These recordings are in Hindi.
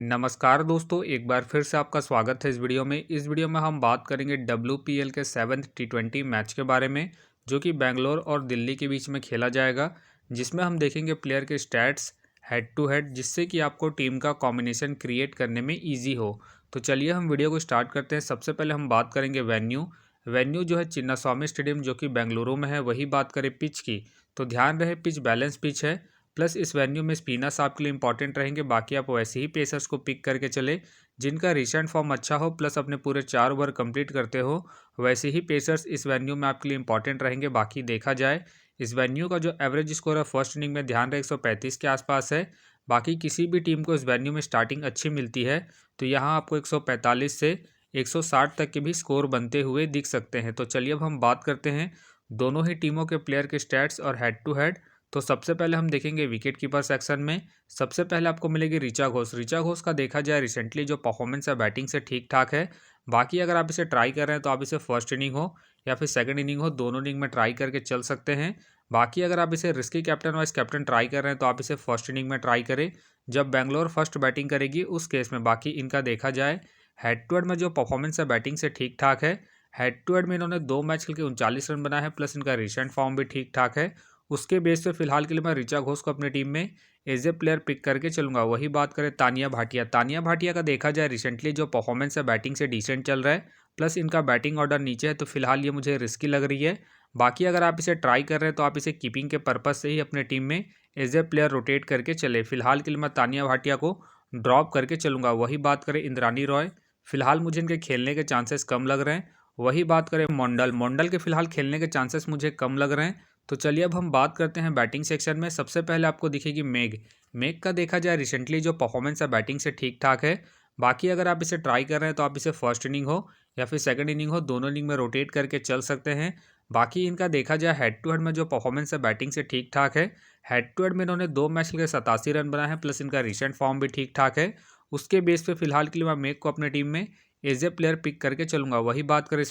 नमस्कार दोस्तों, एक बार फिर से आपका स्वागत है इस वीडियो में। इस वीडियो में हम बात करेंगे WPL के 7th T20 मैच के बारे में, जो कि बेंगलोर और दिल्ली के बीच में खेला जाएगा, जिसमें हम देखेंगे प्लेयर के स्टैट्स हेड टू हेड, जिससे कि आपको टीम का कॉम्बिनेशन क्रिएट करने में ईजी हो। तो चलिए हम वीडियो को स्टार्ट करते हैं। सबसे पहले हम बात करेंगे वेन्यू जो है चिन्नास्वामी स्टेडियम, जो कि बेंगलुरु में है। वही बात करें पिच की, तो ध्यान रहे पिच बैलेंस पिच है, प्लस इस वेन्यू में स्पिनर्स आपके लिए इंपॉर्टेंट रहेंगे। बाकी आप वैसे ही पेसर्स को पिक करके चले जिनका रिसेंट फॉर्म अच्छा हो, प्लस अपने पूरे 4 ओवर कंप्लीट करते हो। वैसे ही पेसर्स इस वेन्यू में आपके लिए इंपॉर्टेंट रहेंगे। बाकी देखा जाए इस वेन्यू का जो एवरेज स्कोर है फर्स्ट इनिंग में, ध्यान रहे 135 के आसपास है। बाकी किसी भी टीम को इस वेन्यू में स्टार्टिंग अच्छी मिलती है तो यहाँ आपको 145 से 160 तक के भी स्कोर बनते हुए दिख सकते हैं। तो चलिए अब हम बात करते हैं दोनों ही टीमों के प्लेयर के स्टैट्स और हेड टू हेड। तो सबसे पहले हम देखेंगे विकेट कीपर सेक्शन में। सबसे पहले आपको मिलेगी ऋचा घोष। ऋचा घोष का देखा जाए रिसेंटली जो परफॉर्मेंस है बैटिंग से ठीक ठाक है। बाकी अगर आप इसे ट्राई कर रहे हैं तो आप इसे फर्स्ट इनिंग हो या फिर सेकंड इनिंग हो, दोनों इनिंग में ट्राई करके चल सकते हैं। बाकी अगर आप इसे risky captain vice captain try कर रहे हैं तो आप इसे फर्स्ट इनिंग में ट्राई करें जब बेंगलोर फर्स्ट बैटिंग करेगी उस केस में। बाकी इनका देखा जाए हेड टू हेड में जो परफॉर्मेंस है बैटिंग से ठीक ठाक है। हेड टू हेड में इन्होंने 2 मैच खेल के 39 रन बनाए हैं, प्लस इनका रिसेंट फॉर्म भी ठीक ठाक है। उसके बेस पे फिलहाल के लिए मैं ऋचा घोष को अपनी टीम में एज ए प्लेयर पिक करके चलूंगा। वही बात करें तानिया भाटिया का देखा जाए रिसेंटली जो परफॉर्मेंस है बैटिंग से डिसेंट चल रहा है, प्लस इनका बैटिंग ऑर्डर नीचे है, तो फिलहाल ये मुझे रिस्की लग रही है। बाकी अगर आप इसे ट्राई कर रहे हैं तो आप इसे कीपिंग के पर्पज से ही अपने टीम में एज ए प्लेयर रोटेट करके चले। फिलहाल के लिए मैं तानिया भाटिया को ड्रॉप करके चलूंगा। वही बात करें इंद्रानी रॉय, फिलहाल मुझे इनके खेलने के चांसेस कम लग रहे हैं। वही बात करें मोंडल के फिलहाल खेलने के चांसेस मुझे कम लग रहे हैं। तो चलिए अब हम बात करते हैं बैटिंग सेक्शन में। सबसे पहले आपको दिखेगी मेघ का देखा जाए रिसेंटली जो परफॉर्मेंस है बैटिंग से ठीक ठाक है। बाकी अगर आप इसे ट्राई कर रहे हैं तो आप इसे फर्स्ट इनिंग हो या फिर सेकंड इनिंग हो, दोनों इनिंग में रोटेट करके चल सकते हैं। बाकी इनका देखा जाए हेड टू हेड में जो परफॉर्मेंस है बैटिंग से ठीक ठाक है। हेड टू हेड में इन्होंने 2 मैच के 87 रन बनाए हैं, प्लस इनका रिसेंट फॉर्म भी ठीक ठाक है। उसके बेस पे फिलहाल के लिए मैं मेघ को अपने टीम में एज ए प्लेयर पिक करके चलूंगा। वही बात करें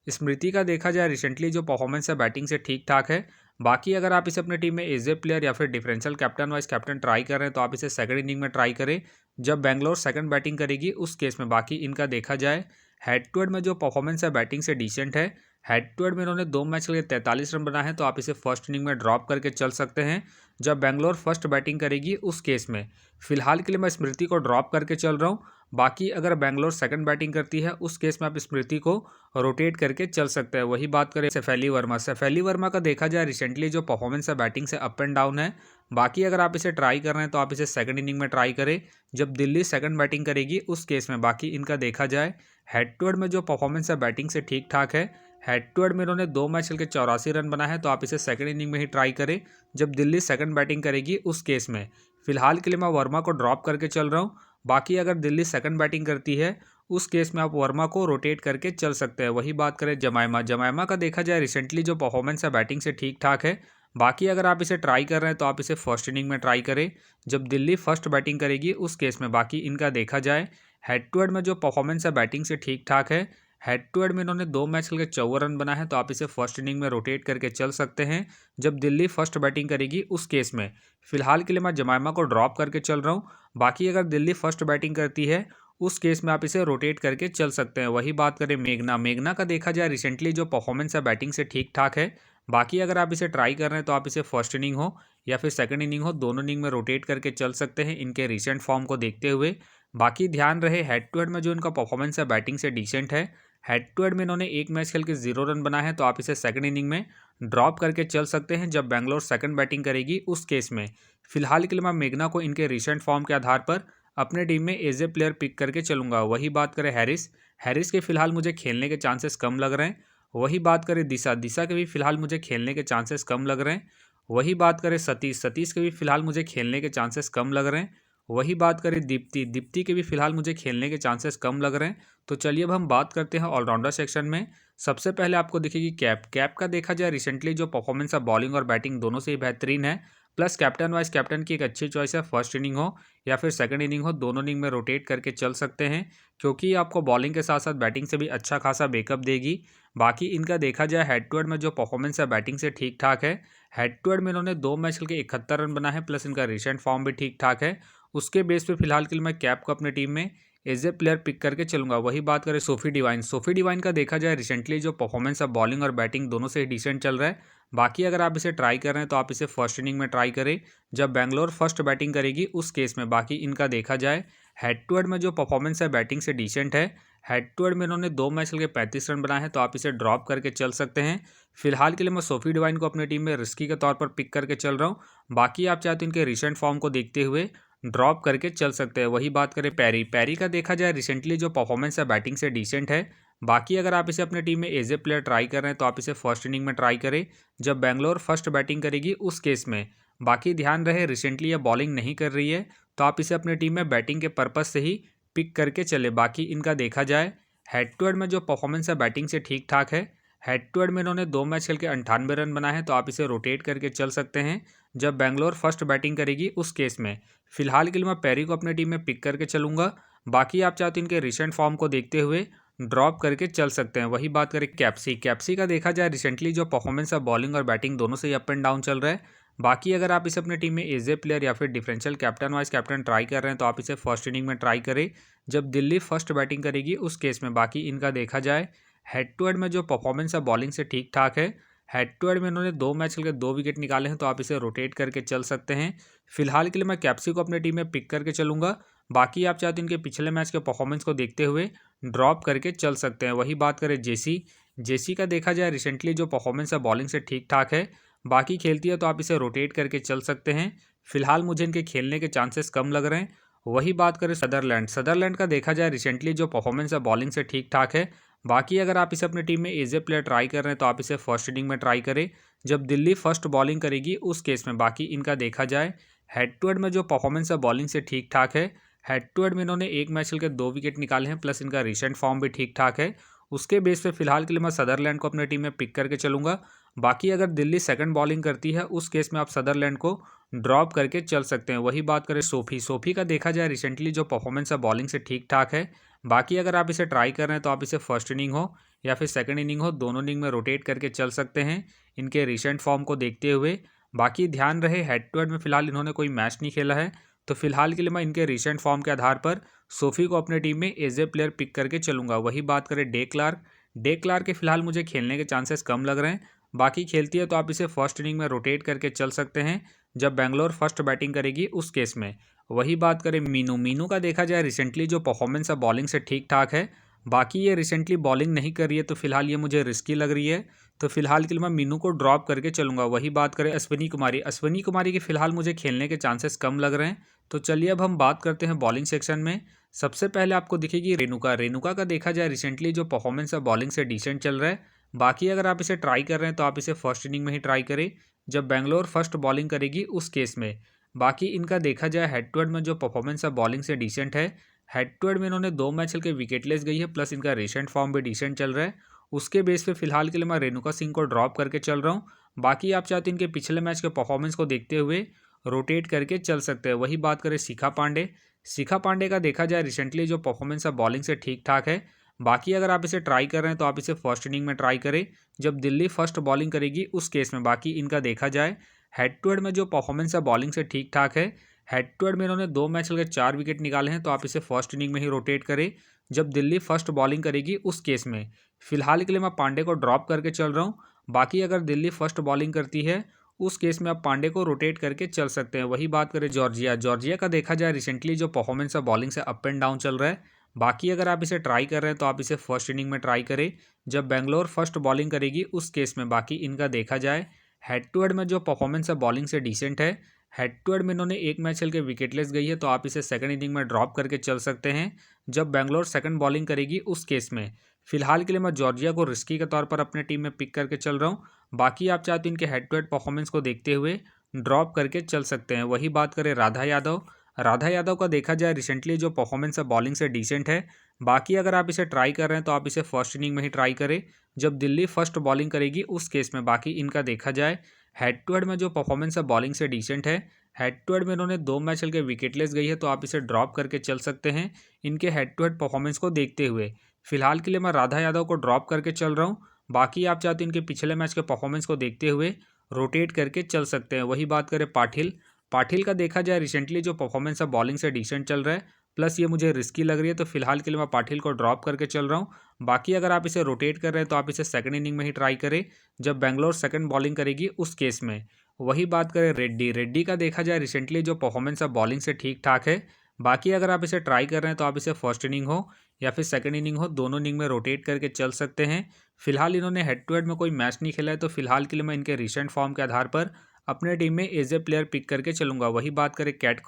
स्मृति का देखा जाए रिसेंटली जो परफॉर्मेंस है बैटिंग से ठीक ठाक है। बाकी अगर आप इसे अपने टीम में एज ए प्लेयर या फिर differential captain vice captain try कर रहे हैं तो आप इसे सेकंड इनिंग में ट्राई करें जब बेंगलोर सेकंड बैटिंग करेगी उस केस में। बाकी इनका देखा जाए हेड टू हेड में जो परफॉर्मेंस है बैटिंग से डिसेंट है। हेड टू हेड में इन्होंने 2 मैच के लिए 43 रन बनाए हैं, तो आप इसे फर्स्ट इनिंग में ड्रॉप करके चल सकते हैं जब बेंगलोर फर्स्ट बैटिंग करेगी उस केस में। फिलहाल के लिए मैं स्मृति को ड्रॉप करके चल रहा हूँ। बाकी अगर बेंगलोर सेकंड बैटिंग करती है उस केस में आप स्मृति को रोटेट करके चल सकते हैं। वही बात करें सैफली वर्मा का देखा जाए रिसेंटली जो परफॉर्मेंस है बैटिंग से अप एंड डाउन है। बाकी अगर आप इसे ट्राई कर रहे हैं तो आप इसे सेकंड इनिंग में ट्राई करें जब दिल्ली सेकंड बैटिंग करेगी उस केस में। बाकी इनका देखा जाए हेड टू हेड में जो परफॉर्मेंस है बैटिंग से ठीक ठाक है। हेड टू हेड में इन्होंने 2 मैच खेल के 84 रन बनाए हैं, तो आप इसे सेकंड इनिंग में ही ट्राई करें जब दिल्ली सेकंड बैटिंग करेगी उस केस में। फिलहाल के लिए मैं वर्मा को ड्रॉप करके चल रहा हूँ। बाकी अगर दिल्ली सेकंड बैटिंग करती है उस केस में आप वर्मा को रोटेट करके चल सकते हैं। वही बात करें जमायमा का देखा जाए रिसेंटली जो परफॉर्मेंस है बैटिंग से ठीक ठाक है। बाकी अगर आप इसे ट्राई कर रहे हैं तो आप इसे फर्स्ट इनिंग में ट्राई करें जब दिल्ली फर्स्ट बैटिंग करेगी उस केस में। बाकी इनका देखा जाए हेड टू हेड में जो परफॉर्मेंस है बैटिंग से ठीक ठाक है। हेड टू हेड में इन्होंने 2 मैच खेल के 54 रन बनाए हैं, तो आप इसे फर्स्ट इनिंग में रोटेट करके चल सकते हैं जब दिल्ली फर्स्ट बैटिंग करेगी उस केस में। फिलहाल के लिए मैं जमायमा को ड्रॉप करके चल रहा हूँ। बाकी अगर दिल्ली फर्स्ट बैटिंग करती है उस केस में आप इसे रोटेट करके चल सकते हैं। वही बात करें मेघना का देखा जाए रिसेंटली जो परफॉर्मेंस है बैटिंग से ठीक ठाक है। बाकी अगर आप इसे ट्राई कर रहे हैं तो आप इसे फर्स्ट इनिंग हो या फिर सेकंड इनिंग हो, दोनों इनिंग में रोटेट करके चल सकते हैं इनके रिसेंट फॉर्म को देखते हुए। बाकी ध्यान रहे हेड टू हेड में जो इनका परफॉर्मेंस है बैटिंग से डिसेंट है। हेड टू हेड में इन्होंने 1 मैच खेल के 0 रन बनाए हैं, तो आप इसे सेकंड इनिंग में ड्रॉप करके चल सकते हैं जब बेंगलोर सेकंड बैटिंग करेगी उस केस में। फिलहाल के लिए मैं मेघना को इनके रिसेंट फॉर्म के आधार पर अपने टीम में एज ए प्लेयर पिक करके चलूंगा। वही बात करें हैरिस के फिलहाल मुझे खेलने के चांसेस कम लग रहे हैं। वही बात करें दिशा के भी फिलहाल मुझे खेलने के चांसेस कम लग रहे हैं। वही बात करें सतीश के भी फिलहाल मुझे खेलने के चांसेस कम लग रहे हैं। वही बात करें दीप्ति के भी फिलहाल मुझे खेलने के चांसेस कम लग रहे हैं। तो चलिए अब हम बात करते हैं ऑलराउंडर सेक्शन में। सबसे पहले आपको दिखेगी कैप का देखा जाए रिसेंटली जो परफॉर्मेंस है बॉलिंग और बैटिंग दोनों से ही बेहतरीन है, प्लस कैप्टन वाइस कैप्टन की एक अच्छी चॉइस है। फर्स्ट इनिंग हो या फिर सेकंड इनिंग हो, दोनों इनिंग में रोटेट करके चल सकते हैं क्योंकि ये आपको बॉलिंग के साथ साथ बैटिंग से भी अच्छा खासा बैकअप देगी। बाकी इनका देखा जाए हेड टू हेड में जो परफॉर्मेंस है बैटिंग से ठीक ठाक है। हेड टू हेड में इन्होंने 2 मैच खेल के 71 रन बना है, प्लस इनका रिसेंट फॉर्म भी ठीक ठाक है। उसके बेस पे फिलहाल के लिए मैं कैप को अपने टीम में एज ए प्लेयर पिक करके चलूंगा। वही बात करें सोफी डिवाइन, सोफी डिवाइन का देखा जाए रिसेंटली जो परफॉर्मेंस है बॉलिंग और बैटिंग दोनों से ही डिसेंट चल रहा है। बाकी अगर आप इसे ट्राई कर रहे हैं तो आप इसे फर्स्ट इनिंग में ट्राई करें जब बेंगलोर फर्स्ट बैटिंग करेगी उस केस में। बाकी इनका देखा जाए हेड टू हेड में जो परफॉर्मेंस है बैटिंग से डिसेंट है। हेड टू हेड में इन्होंने 2 मैच खेल के 35 रन बनाए हैं, तो आप इसे ड्रॉप करके चल सकते हैं। फिलहाल के लिए मैं सोफी डिवाइन को अपनी टीम में रिस्की के तौर पर पिक करके चल रहा हूँ। बाकी आप चाहते हैं इनके रिसेंट फॉर्म को देखते हुए ड्रॉप करके चल सकते हैं। वही बात करें पैरी, पैरी का देखा जाए रिसेंटली जो परफॉर्मेंस है बैटिंग से डिसेंट है। बाकी अगर आप इसे अपनी टीम में एज ए प्लेयर ट्राई कर रहे हैं तो आप इसे फर्स्ट इनिंग में ट्राई करें जब बेंगलोर फर्स्ट बैटिंग करेगी उस केस में। बाकी ध्यान रहे रिसेंटली ये बॉलिंग नहीं कर रही है, तो आप इसे अपनी टीम में बैटिंग के पर्पज से ही पिक करके चले। बाकी इनका देखा जाए हेड टू हेड में जो परफॉर्मेंस है बैटिंग से ठीक ठाक है। हेड टू हेड में इन्होंने 2 मैच खेल के 98 रन बनाए हैं, तो आप इसे रोटेट करके चल सकते हैं जब बेंगलोर फर्स्ट बैटिंग करेगी उस केस में। फिलहाल के लिए मैं पैरी को अपनी टीम में पिक करके चलूंगा। बाकी आप चाहते हैं इनके रिसेंट फॉर्म को देखते हुए ड्रॉप करके चल सकते हैं। वही बात करें कैप्सी, कैप्सी का देखा जाए रिसेंटली जो परफॉर्मेंस है बॉलिंग और बैटिंग दोनों से ही अप एंड डाउन चल रहा है। बाकी अगर आप इसे अपनी टीम में एज ए प्लेयर या फिर differential captain vice captain try कर रहे हैं तो आप इसे फर्स्ट इनिंग में ट्राई करें जब दिल्ली फर्स्ट बैटिंग करेगी उस केस में। बाकी इनका देखा जाए हेड टू हेड में जो परफॉर्मेंस है बॉलिंग से ठीक ठाक है। हेड टू हेड में इन्होंने 2 मैच खेल के 2 विकेट निकाले हैं, तो आप इसे रोटेट करके चल सकते हैं। फिलहाल के लिए मैं कैप्सी को अपनी टीम में पिक करके चलूंगा। बाकी आप चाहते हैं इनके पिछले मैच के परफॉर्मेंस को देखते हुए ड्रॉप करके चल सकते हैं। वही बात करें जेसी, जेसी का देखा जाए रिसेंटली जो परफॉर्मेंस है बॉलिंग से ठीक ठाक है। बाकी खेलती है तो आप इसे रोटेट करके चल सकते हैं। फिलहाल मुझे इनके खेलने के चांसेस कम लग रहे हैं। वही बात करें सदरलैंड, सदरलैंड का देखा जाए रिसेंटली जो परफॉर्मेंस है बॉलिंग से ठीक ठाक है। बाकी अगर आप इसे अपनी टीम में एज ए प्लेयर ट्राई कर रहे हैं तो आप इसे फर्स्ट इनिंग में ट्राई करें जब दिल्ली फर्स्ट बॉलिंग करेगी उस केस में। बाकी इनका देखा जाए हेड टू हेड में जो परफॉर्मेंस है बॉलिंग से ठीक ठाक है। हेड टू हेड में इन्होंने 1 मैच खेल के 2 विकेट निकाले हैं, प्लस इनका रिसेंट फॉर्म भी ठीक ठाक है। उसके बेस पे फिलहाल के लिए मैं सदरलैंड को अपनी टीम में पिक करके चलूंगा। बाकी अगर दिल्ली सेकंड बॉलिंग करती है उस केस में आप सदरलैंड को ड्रॉप करके चल सकते हैं। वही बात करें सोफी, सोफी का देखा जाए रिसेंटली जो परफॉर्मेंस है बॉलिंग से ठीक ठाक है। बाकी अगर आप इसे ट्राई कर रहे हैं तो आप इसे फर्स्ट इनिंग हो या फिर सेकंड इनिंग हो, दोनों इनिंग में रोटेट करके चल सकते हैं इनके रिसेंट फॉर्म को देखते हुए। बाकी ध्यान रहे हेड टू हेड में फिलहाल इन्होंने कोई मैच नहीं खेला है, तो फिलहाल के लिए मैं इनके रिसेंट फॉर्म के आधार पर सोफी को अपने टीम में एज ए प्लेयर पिक करके चलूंगा। वही बात करें डे क्लार्क, डे क्लार्क के फिलहाल मुझे खेलने के चांसेस कम लग रहे हैं। बाकी खेलती है तो आप इसे फर्स्ट इनिंग में रोटेट करके चल सकते हैं जब बेंगलोर फर्स्ट बैटिंग करेगी उस केस में। वही बात करें मीनू, मीनू का देखा जाए रिसेंटली जो परफॉर्मेंस है बॉलिंग से ठीक ठाक है। बाकी ये रिसेंटली बॉलिंग नहीं कर रही है, तो फिलहाल ये मुझे रिस्की लग रही है, तो फिलहाल के लिए मैं मीनू को ड्रॉप करके चलूंगा। वही बात करें अश्विनी कुमारी, अश्विनी कुमारी के फिलहाल मुझे खेलने के चांसेस कम लग रहे हैं। तो चलिए अब हम बात करते हैं बॉलिंग सेक्शन में। सबसे पहले आपको दिखेगी रेणुका, रेणुका का देखा जाए रिसेंटली जो परफॉर्मेंस है बॉलिंग से डिसेंट चल रहा है। बाकी अगर आप इसे ट्राई कर रहे हैं तो आप इसे फर्स्ट इनिंग में ही ट्राई करें जब बेंगलोर फर्स्ट बॉलिंग करेगी उस केस में। बाकी इनका देखा जाए हेड टू हेड में जो परफॉर्मेंस है बॉलिंग से डिसेंट है। हेड टू हेड में इन्होंने 2 मैच खेल के विकेटलेस गई है, प्लस इनका रिसेंट फॉर्म भी डिसेंट चल रहा है। उसके बेस पे फिलहाल के लिए मैं रेणुका सिंह को ड्रॉप करके चल रहा हूँ। बाकी आप चाहते हैं इनके पिछले मैच के परफॉर्मेंस को देखते हुए रोटेट करके चल सकते हैं। वही बात करें शिखा पांडे, शिखा पांडे का देखा जाए रिसेंटली जो परफॉर्मेंस है बॉलिंग से ठीक ठाक है। बाकी अगर आप इसे ट्राई कर रहे हैं तो आप इसे फर्स्ट इनिंग में ट्राई करें जब दिल्ली फर्स्ट बॉलिंग करेगी उस केस में। बाकी इनका देखा जाए हेड टू हेड में जो परफॉर्मेंस है बॉलिंग से ठीक ठाक है। हेड टू हेड में इन्होंने 2 मैच खेलकर 4 विकेट निकाले हैं, तो आप इसे फर्स्ट इनिंग में ही रोटेट करें जब दिल्ली फर्स्ट बॉलिंग करेगी उस केस में। फिलहाल के लिए मैं पांडे को ड्रॉप करके चल रहा हूँ। बाकी अगर दिल्ली फर्स्ट बॉलिंग करती है उस केस में आप पांडे को रोटेट करके चल सकते हैं। वही बात करें जॉर्जिया, जॉर्जिया का देखा जाए रिसेंटली जो परफॉर्मेंस है बॉलिंग से अप एंड डाउन चल रहा है। बाकी अगर आप इसे ट्राई कर रहे हैं तो आप इसे फर्स्ट इनिंग में ट्राई करें जब बेंगलोर फर्स्ट बॉलिंग करेगी उस केस में। बाकी इनका देखा जाए हेड टू हेड में जो परफॉर्मेंस है बॉलिंग से डिसेंट है। हेड टू हेड में इन्होंने 1 मैच खेल के विकेटलेस गई है, तो आप इसे सेकंड इनिंग में ड्रॉप करके चल सकते हैं जब बेंगलोर सेकंड बॉलिंग करेगी उस केस में। फिलहाल के लिए मैं जॉर्जिया को रिस्की के तौर पर अपने टीम में पिक करके चल रहा हूँ। बाकी आप चाहते हैं इनके हेड टू हेड परफॉर्मेंस को देखते हुए ड्रॉप करके चल सकते हैं। वही बात करें राधा यादव, राधा यादव का देखा जाए रिसेंटली जो परफॉर्मेंस है बॉलिंग से डिसेंट है। बाकी अगर आप इसे ट्राई कर रहे हैं तो आप इसे फर्स्ट इनिंग में ही ट्राई करें जब दिल्ली फर्स्ट बॉलिंग करेगी उस केस में। बाकी इनका देखा जाए हेड टू हेड में जो परफॉर्मेंस है बॉलिंग से डिसेंट है। हेड टू हेड में इन्होंने 2 मैच खेल के विकेटलेस गई है, तो आप इसे ड्रॉप करके चल सकते हैं इनके हेड टू हेड परफॉर्मेंस को देखते हुए। फिलहाल के लिए मैं राधा यादव को ड्रॉप करके चल रहा हूँ। बाकी आप चाहते हैं इनके पिछले मैच के परफॉर्मेंस को देखते हुए रोटेट करके चल सकते हैं। वही बात करें पाटिल, पाटिल का देखा जाए रिसेंटली जो परफॉर्मेंस है बॉलिंग से डिसेंट चल रहा है, प्लस ये मुझे रिस्की लग रही है, तो फिलहाल के लिए मैं पाटिल को ड्रॉप करके चल रहा हूँ। बाकी अगर आप इसे रोटेट कर रहे हैं तो आप इसे सेकंड इनिंग में ही ट्राई करें, जब बेंगलोर सेकंड बॉलिंग करेगी उस केस में। वही बात करें रेड्डी का देखा जाए रिसेंटली जो परफॉर्मेंस है बॉलिंग से ठीक ठाक है। बाकी अगर आप इसे ट्राई कर रहे हैं तो आप इसे फर्स्ट इनिंग हो या फिर सेकंड इनिंग हो, दोनों इनिंग में रोटेट करके चल सकते हैं। फिलहाल इन्होंने हेड टू हेड में कोई मैच नहीं खेला है, तो फिलहाल के लिए मैं इनके रिसेंट फॉर्म के आधार पर अपने टीम में एज ए प्लेयर पिक करके चलूंगा। वही बात करें कैट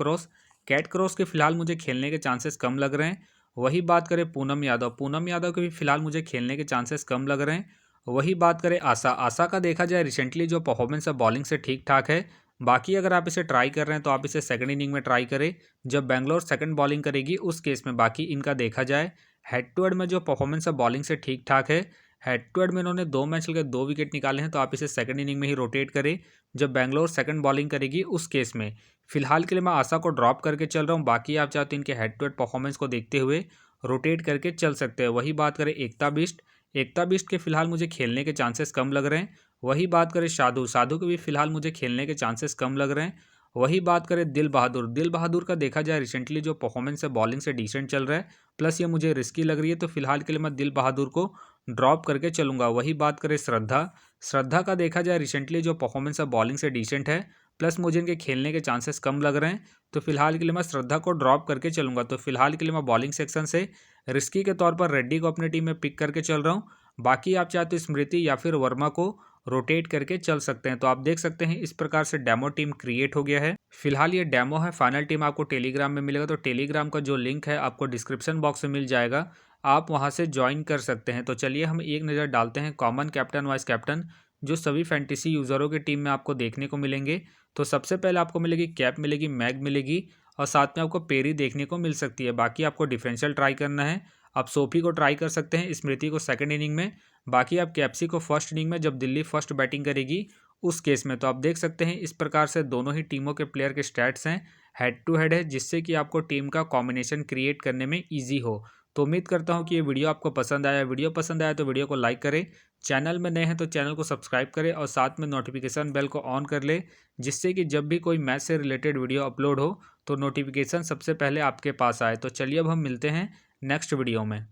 क्रॉस के फिलहाल मुझे खेलने के चांसेस कम लग रहे हैं। वही बात करें पूनम यादव के भी फिलहाल मुझे खेलने के चांसेस कम लग रहे हैं। वही बात करें आशा का देखा जाए रिसेंटली जो परफॉर्मेंस है बॉलिंग से ठीक ठाक है। बाकी अगर आप इसे ट्राई कर रहे हैं तो आप इसे सेकंड इनिंग में ट्राई करें, जब बेंगलोर सेकंड बॉलिंग करेगी उस केस में। बाकी इनका देखा जाए हेड टू हेड में जो परफॉर्मेंस है बॉलिंग से ठीक ठाक है। हेड टू हेड में इन्होंने 2 मैच खेल के 2 विकेट निकाले हैं, तो आप इसे सेकंड इनिंग में ही रोटेट करें, जब बेंगलोर सेकंड बॉलिंग करेगी उस केस में। फिलहाल के लिए मैं आशा को ड्रॉप करके चल रहा हूँ। बाकी आप चाहते इनके हेड टू हेड परफॉर्मेंस को देखते हुए रोटेट करके चल सकते हैं। वही बात करें एकता बिष्ट के फिलहाल मुझे खेलने के चांसेस कम लग रहे हैं। वही बात करें साधु के भी फिलहाल मुझे खेलने के चांसेस कम लग रहे हैं। वही बात करें दिल बहादुर का देखा जाए रिसेंटली जो परफॉर्मेंस है बॉलिंग से डिसेंट चल रहा है, प्लस ये मुझे रिस्की लग रही है, तो फिलहाल के लिए मैं दिल बहादुर को ड्रॉप करके चलूंगा। वही बात करें श्रद्धा का देखा जाए रिसेंटली जो परफॉर्मेंस है बॉलिंग से डिसेंट है, प्लस मुझे इनके खेलने के चांसेस कम लग रहे हैं, तो फिलहाल के लिए मैं श्रद्धा को ड्रॉप करके चलूंगा। तो फिलहाल के लिए मैं बॉलिंग सेक्शन से रिस्की के तौर पर रेड्डी को अपनी टीम में पिक करके चल रहा हूँ। बाकी आप चाहते तो स्मृति या फिर वर्मा को रोटेट करके चल सकते हैं। तो आप देख सकते हैं इस प्रकार से डेमो टीम क्रिएट हो गया है। फिलहाल ये डेमो है, फाइनल टीम आपको टेलीग्राम में मिलेगा, तो टेलीग्राम का जो लिंक है आपको डिस्क्रिप्शन बॉक्स में मिल जाएगा, आप वहां से ज्वाइन कर सकते हैं। तो चलिए हम एक नज़र डालते हैं कॉमन कैप्टन वाइस कैप्टन जो सभी फैंटेसी यूज़रों की टीम में आपको देखने को मिलेंगे। तो सबसे पहले आपको मिलेगी कैप मिलेगी, मैग मिलेगी, और साथ में आपको पेरी देखने को मिल सकती है। बाकी आपको डिफरेंशियल ट्राई करना है, आप सोफी को ट्राई कर सकते हैं, स्मृति को सेकंड इनिंग में। बाकी आप कैप्सी को फर्स्ट इनिंग में जब दिल्ली फर्स्ट बैटिंग करेगी उस केस में। तो आप देख सकते हैं इस प्रकार से दोनों ही टीमों के प्लेयर के स्टैट्स हैं, हेड टू हेड है, जिससे कि आपको टीम का कॉम्बिनेशन क्रिएट करने में ईजी हो। तो उम्मीद करता हूँ कि ये वीडियो आपको पसंद आया। वीडियो पसंद आया तो वीडियो को लाइक करें, चैनल में नए हैं तो चैनल को सब्सक्राइब करें और साथ में नोटिफिकेशन बेल को ऑन कर ले, जिससे कि जब भी कोई मैच से रिलेटेड वीडियो अपलोड हो तो नोटिफिकेशन सबसे पहले आपके पास आए। तो चलिए अब हम मिलते हैं नेक्स्ट वीडियो में।